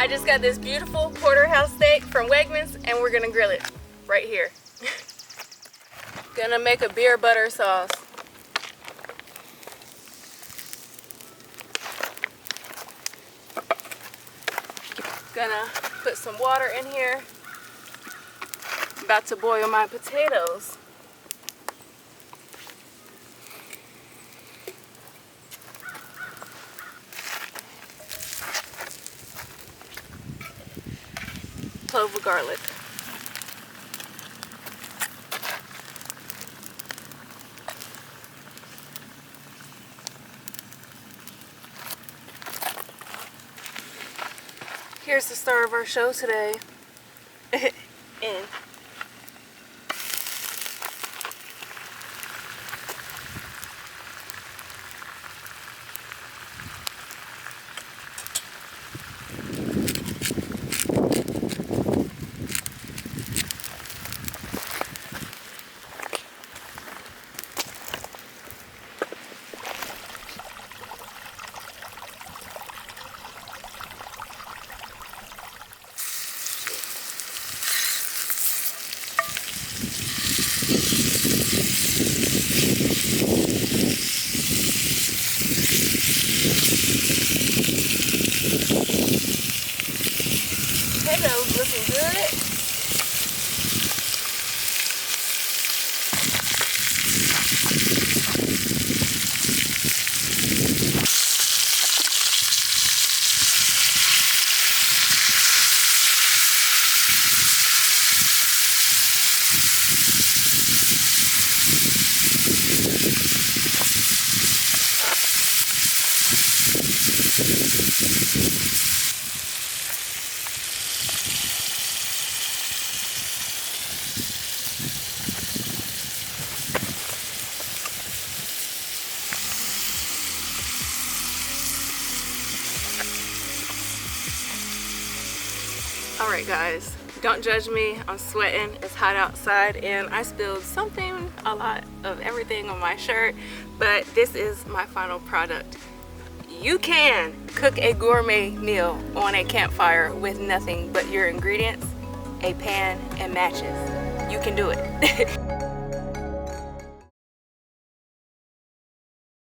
I just got this beautiful Porterhouse steak from Wegmans and we're gonna grill it right here. Gonna make a beer butter sauce. Gonna put some water in here. About to boil my potatoes. Clove of garlic. Here's the star of our show today. In. Potatoes looking good. Alright guys, don't judge me, I'm sweating, it's hot outside and I spilled a lot of everything on my shirt, but this is my final product. You can cook a gourmet meal on a campfire with nothing but your ingredients, a pan, and matches. You can do it.